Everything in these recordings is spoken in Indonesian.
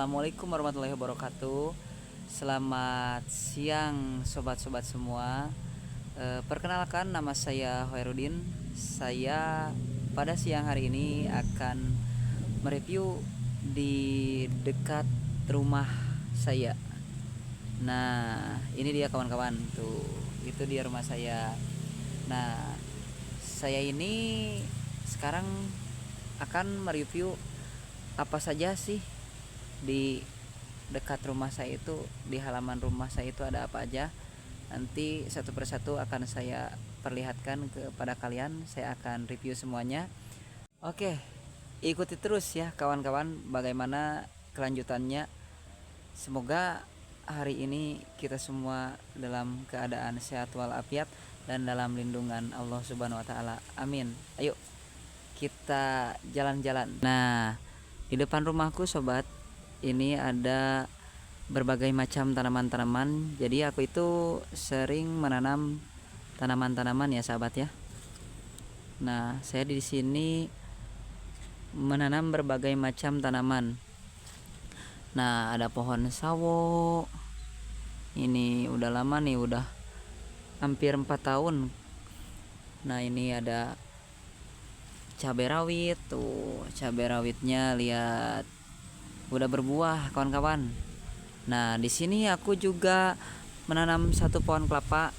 Assalamualaikum warahmatullahi wabarakatuh. Selamat siang sobat-sobat semua. Perkenalkan, nama saya Hoirudin. Saya pada siang hari ini akan mereview di dekat rumah saya. Nah, ini dia kawan-kawan, tuh itu dia rumah saya. Nah, saya ini sekarang akan mereview apa saja sih di dekat rumah saya itu, di halaman rumah saya itu ada apa aja. Nanti satu persatu akan saya perlihatkan kepada kalian. Saya akan review semuanya. Oke, ikuti terus ya kawan-kawan bagaimana kelanjutannya. Semoga hari ini kita semua dalam keadaan sehat walafiat dan dalam lindungan Allah Subhanahu wa taala. Amin. Ayo kita jalan-jalan. Nah, di depan rumahku sobat, ini ada berbagai macam tanaman-tanaman. Jadi aku itu sering menanam tanaman-tanaman ya sahabat ya. Nah, saya di sini menanam berbagai macam tanaman. Nah, ada pohon sawo. Ini udah lama nih, udah hampir 4 tahun. Nah, ini ada cabai rawit. Tuh, cabai rawitnya lihat udah berbuah kawan-kawan. Nah, di sini aku juga menanam satu pohon kelapa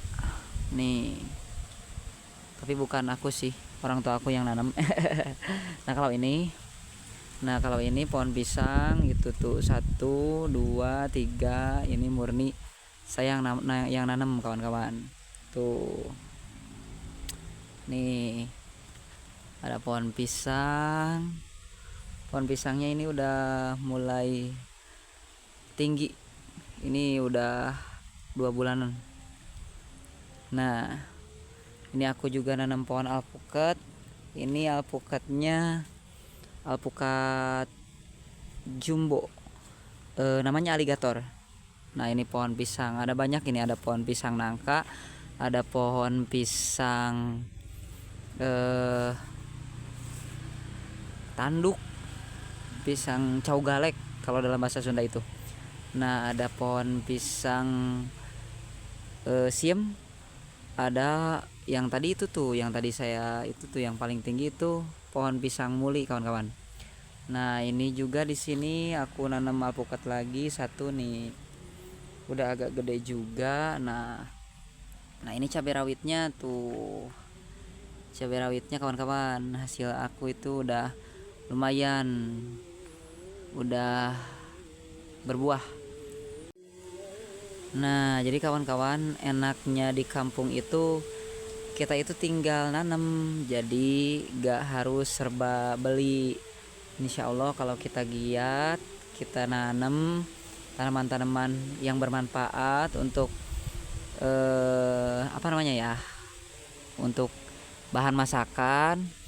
nih, tapi bukan aku sih, orang tua aku yang nanam. Nah, kalau ini pohon pisang itu tuh 1, 2, 3, ini murni saya yang nanam kawan-kawan. Tuh, nih ada pohon pisang. Pohon pisangnya ini udah mulai tinggi, ini udah 2 bulanan. Nah, ini aku juga nanam pohon alpukat. Ini alpukatnya alpukat jumbo, namanya aligator. Nah, ini pohon pisang, ada banyak. Ini ada pohon pisang nangka, ada pohon pisang tanduk, pisang caugalek kalau dalam bahasa Sunda itu. Nah, ada pohon pisang siem, ada yang tadi itu tuh, yang tadi saya itu tuh yang paling tinggi itu pohon pisang muli kawan-kawan. Nah, ini juga di sini aku nanam alpukat lagi satu nih, udah agak gede juga. Nah ini cabai rawitnya tuh, cabai rawitnya kawan-kawan, hasil aku itu udah lumayan, udah berbuah. Nah, jadi kawan-kawan, enaknya di kampung itu kita itu tinggal nanam, jadi gak harus serba beli. Insya Allah kalau kita giat, kita nanam tanaman-tanaman yang bermanfaat untuk apa namanya ya, untuk bahan masakan.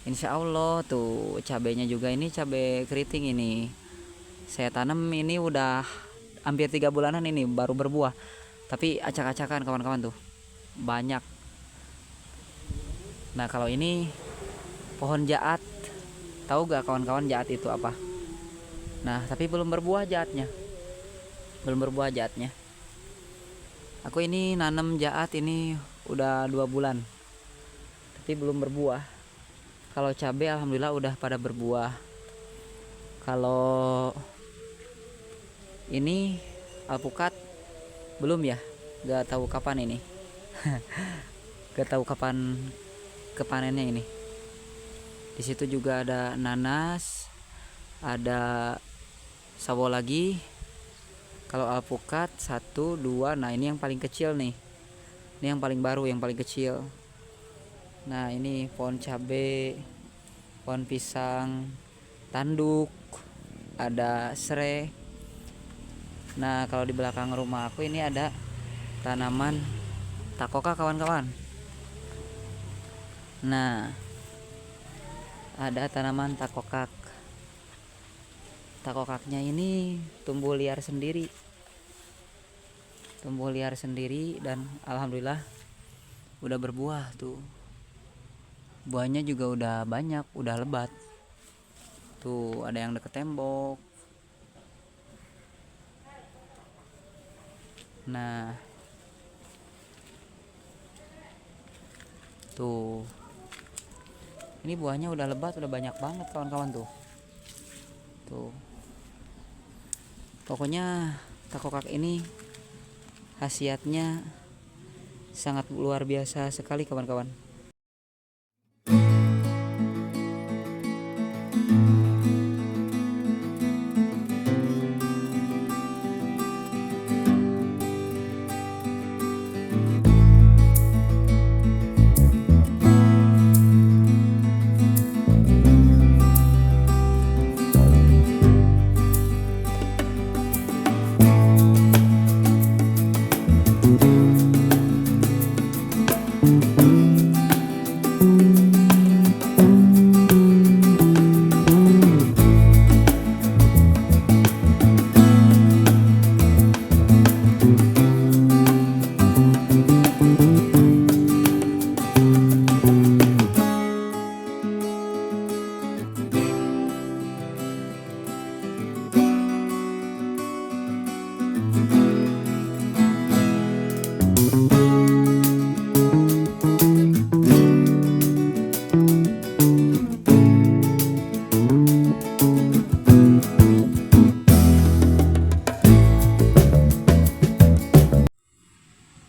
Insya Allah tuh cabenya juga, ini cabai keriting ini saya tanam, ini udah hampir 3 bulanan, ini baru berbuah, tapi acak-acakan kawan-kawan tuh banyak. Nah, kalau ini pohon jaat, tahu gak kawan-kawan jaat itu apa? Nah, tapi belum berbuah jaatnya, belum berbuah jaatnya. Aku ini nanam jaat ini udah 2 bulan, tapi belum berbuah. Kalau cabai alhamdulillah udah pada berbuah. Kalau ini alpukat belum ya, gak tahu kapan ini. Gak tahu kapan kepanennya ini. Di situ juga ada nanas, ada sawo lagi. Kalau alpukat 1, 2, nah ini yang paling kecil nih. Ini yang paling baru, yang paling kecil. Nah, ini pohon cabai, pohon pisang tanduk, ada serai. Nah, kalau di belakang rumah aku ini ada tanaman takoka kawan-kawan. Nah, ada tanaman takokak. Takokaknya ini tumbuh liar sendiri, tumbuh liar sendiri, dan alhamdulillah udah berbuah tuh. Buahnya juga udah banyak, udah lebat. Tuh ada yang deket tembok. Nah, tuh. Ini buahnya udah lebat, udah banyak banget kawan-kawan tuh. Tuh. Pokoknya takokak ini khasiatnya sangat luar biasa sekali kawan-kawan.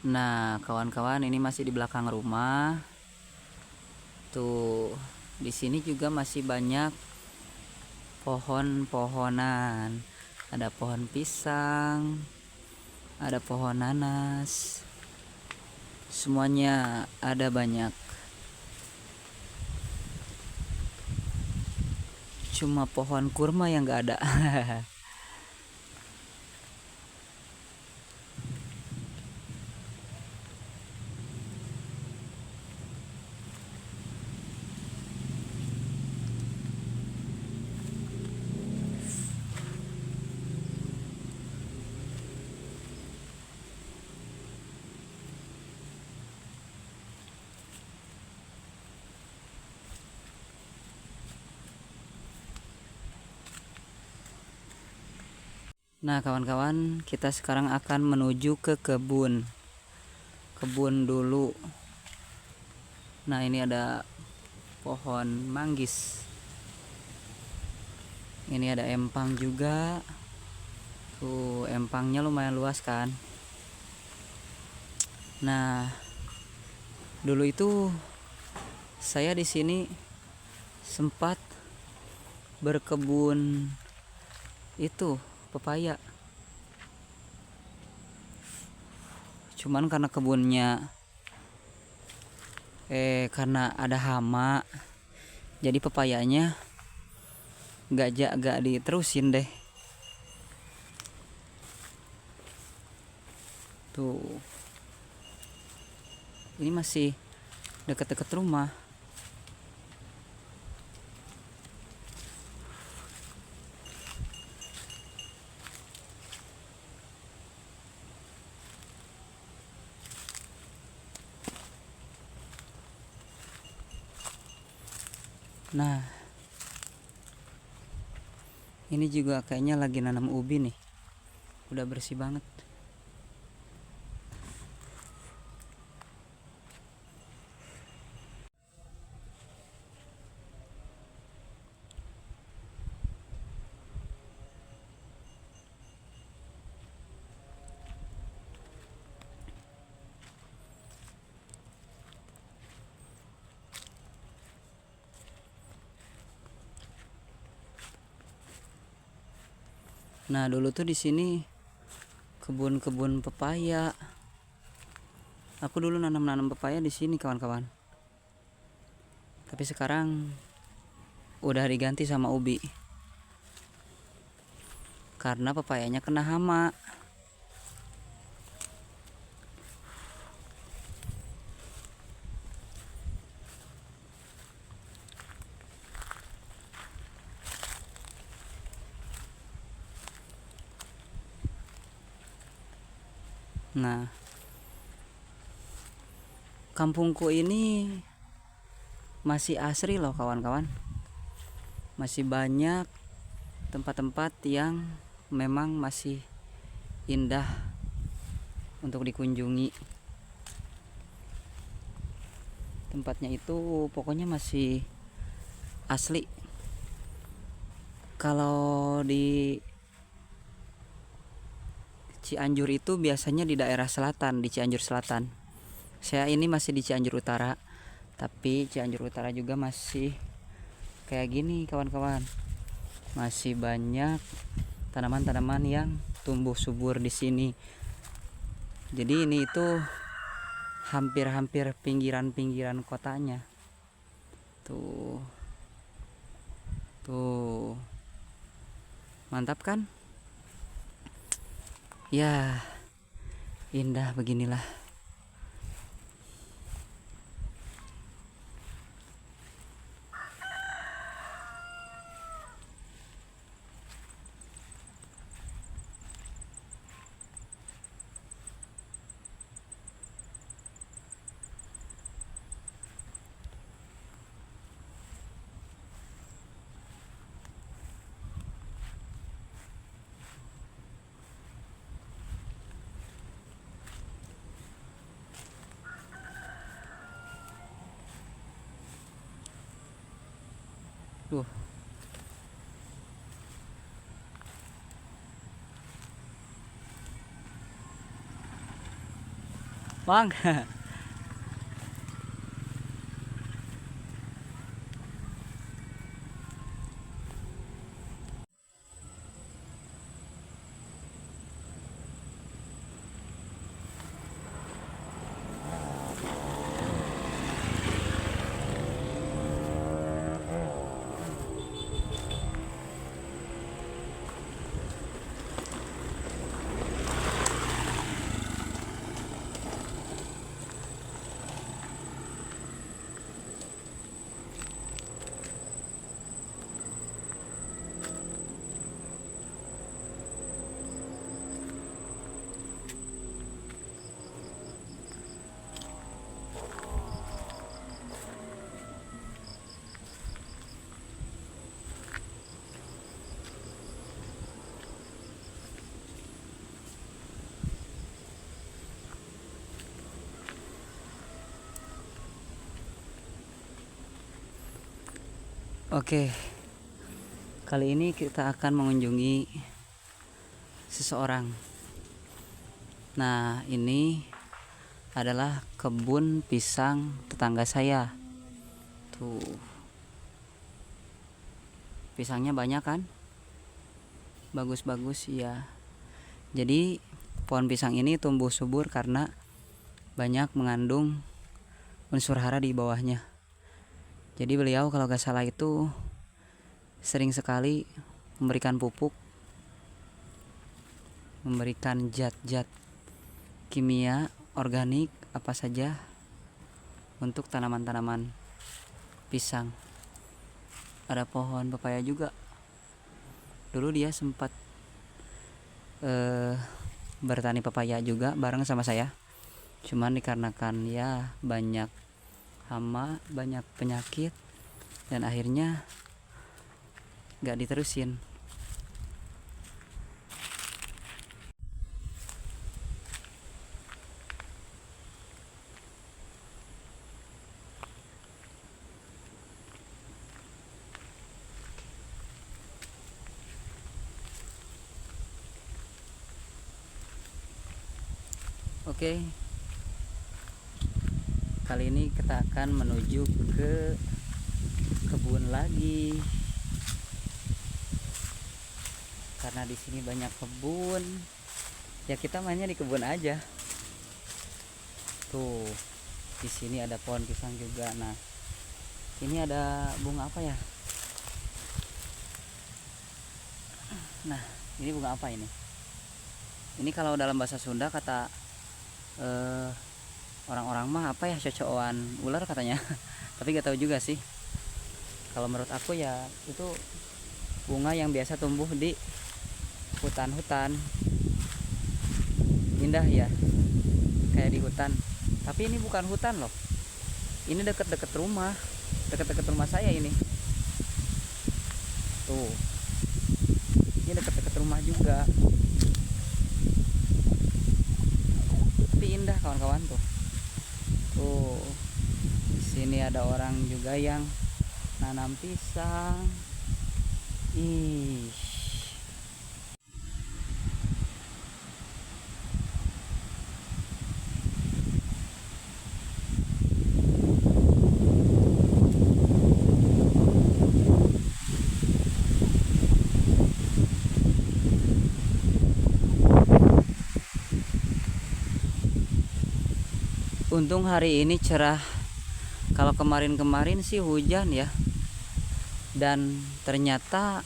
Nah, kawan-kawan, ini masih di belakang rumah. Tuh, di sini juga masih banyak pohon-pohonan. Ada pohon pisang, ada pohon nanas. Semuanya ada banyak. Cuma pohon kurma yang gak ada. Nah, kawan-kawan, kita sekarang akan menuju ke kebun. Kebun dulu. Nah, ini ada pohon manggis. Ini ada empang juga. Tuh, empangnya lumayan luas kan. Nah, dulu itu saya di sini sempat berkebun itu pepaya. Cuman karena kebunnya karena ada hama, jadi pepayanya gak diterusin deh. Tuh, ini masih deket-deket rumah. Nah, ini juga kayaknya lagi nanam ubi nih. Udah bersih banget. Nah, dulu tuh di sini kebun-kebun pepaya. Aku dulu nanam-nanam pepaya di sini, kawan-kawan. Tapi sekarang udah diganti sama ubi. Karena pepayanya kena hama. Nah, kampungku ini masih asri loh kawan-kawan. Masih banyak tempat-tempat yang memang masih indah. untuk dikunjungi. Tempatnya itu pokoknya masih asli. Kalau di Cianjur itu biasanya di daerah selatan, di Cianjur Selatan. Saya ini masih di Cianjur Utara, tapi Cianjur Utara juga masih kayak gini kawan-kawan. Masih banyak tanaman-tanaman yang tumbuh subur di sini. Jadi ini itu hampir-hampir pinggiran-pinggiran kotanya. Tuh. Tuh. Mantap kan? Ya, indah beginilah. Tuh. Bang. Oke, kali ini kita akan mengunjungi seseorang. Nah, ini adalah kebun pisang tetangga saya. Tuh, pisangnya banyak kan? Bagus-bagus ya. Jadi pohon pisang ini tumbuh subur karena banyak mengandung unsur hara di bawahnya. Jadi beliau kalau gak salah itu sering sekali memberikan pupuk, memberikan zat-zat kimia, organik, apa saja untuk tanaman-tanaman pisang. Ada pohon pepaya juga. Dulu dia sempat bertani pepaya juga bareng sama saya. Cuman dikarenakan ya banyak hama, banyak penyakit, dan akhirnya gak diterusin. Oke, kali ini kita akan menuju ke kebun lagi, karena di sini banyak kebun. Ya kita mainnya di kebun aja. Tuh, di sini ada pohon pisang juga. Nah, ini ada bunga apa ya? Nah, ini bunga apa ini? Ini kalau dalam bahasa Sunda kata orang-orang mah apa ya, cocokan ular katanya. Tapi gak tahu juga sih. Kalau menurut aku ya itu bunga yang biasa tumbuh di hutan-hutan. Indah ya, kayak di hutan. Tapi ini bukan hutan loh. Ini deket-deket rumah, deket-deket rumah saya ini. Tuh, ini deket-deket rumah juga. lebih indah kawan-kawan tuh. Tuh, di sini ada orang juga yang nanam pisang. Ih. Untung hari ini cerah. Kalau kemarin-kemarin sih hujan ya. Dan ternyata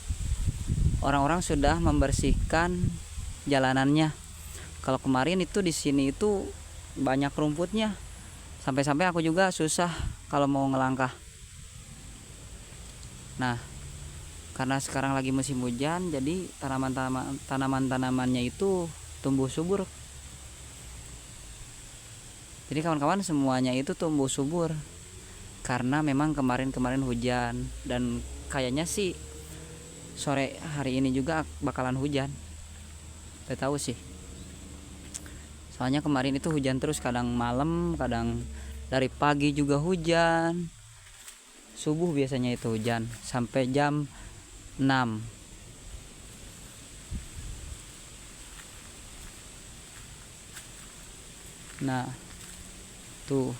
orang-orang sudah membersihkan jalanannya. Kalau kemarin itu di sini itu banyak rumputnya. Sampai-sampai aku juga susah kalau mau ngelangkah. Nah, karena sekarang lagi musim hujan, jadi tanaman-tanamannya itu tumbuh subur. Jadi kawan-kawan semuanya itu tumbuh subur karena memang kemarin-kemarin hujan, dan kayaknya sih sore hari ini juga bakalan hujan. Gak tahu sih. Soalnya kemarin itu hujan terus, kadang malam, kadang dari pagi juga hujan. Subuh biasanya itu hujan sampai jam 6. Nah, tuh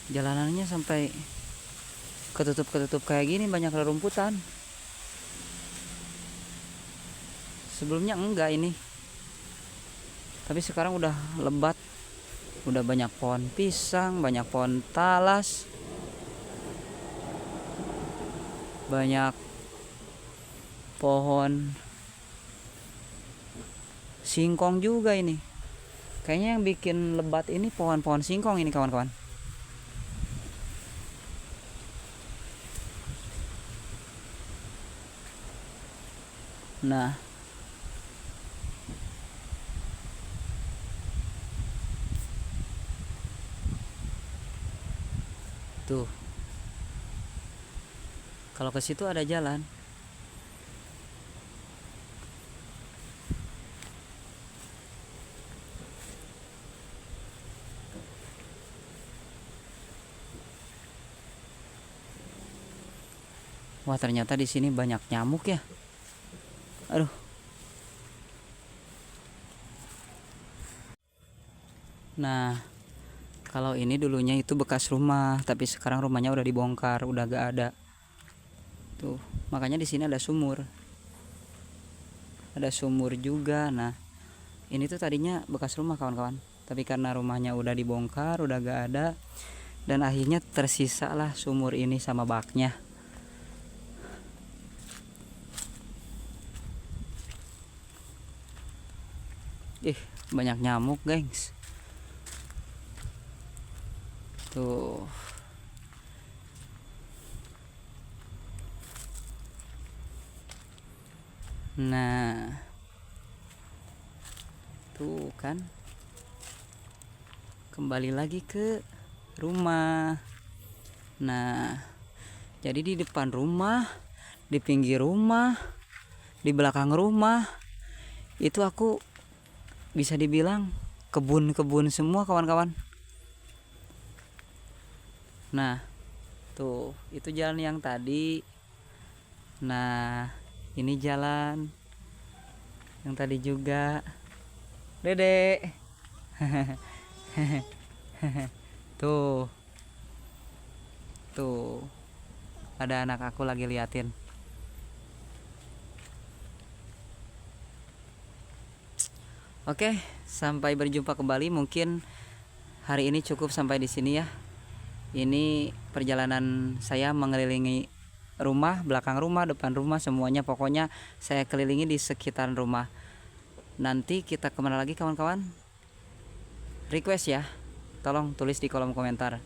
jalanannya sampai ketutup kayak gini, banyak rerumputan. Sebelumnya enggak ini, tapi sekarang udah lebat. Udah banyak pohon pisang, banyak pohon talas, banyak pohon singkong juga ini. Kayaknya yang bikin lebat ini pohon-pohon singkong ini kawan-kawan. Nah, tuh. Kalau ke situ ada jalan. Wah, ternyata di sini banyak nyamuk ya. Aduh. Nah, kalau ini dulunya itu bekas rumah, tapi sekarang rumahnya udah dibongkar, udah gak ada. Tuh, makanya di sini ada sumur. Ada sumur juga. Nah, ini tuh tadinya bekas rumah kawan-kawan, tapi karena rumahnya udah dibongkar, udah gak ada, dan akhirnya tersisa lah sumur ini sama baknya. Banyak nyamuk gengs. Tuh. Nah, tuh kan, kembali lagi ke rumah. Nah, jadi di depan rumah, di pinggir rumah, di belakang rumah itu aku bisa dibilang kebun-kebun semua kawan-kawan. Nah, tuh itu jalan yang tadi. Nah, ini jalan yang tadi juga. Dedek. Tuh. Tuh. Ada anak aku lagi liatin. Oke, sampai berjumpa kembali. Mungkin hari ini cukup sampai di sini ya. Ini perjalanan saya mengelilingi rumah, belakang rumah, depan rumah, semuanya pokoknya saya kelilingi di sekitaran rumah. Nanti kita kemana lagi kawan-kawan? Request ya. Tolong tulis di kolom komentar.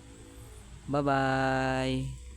Bye bye.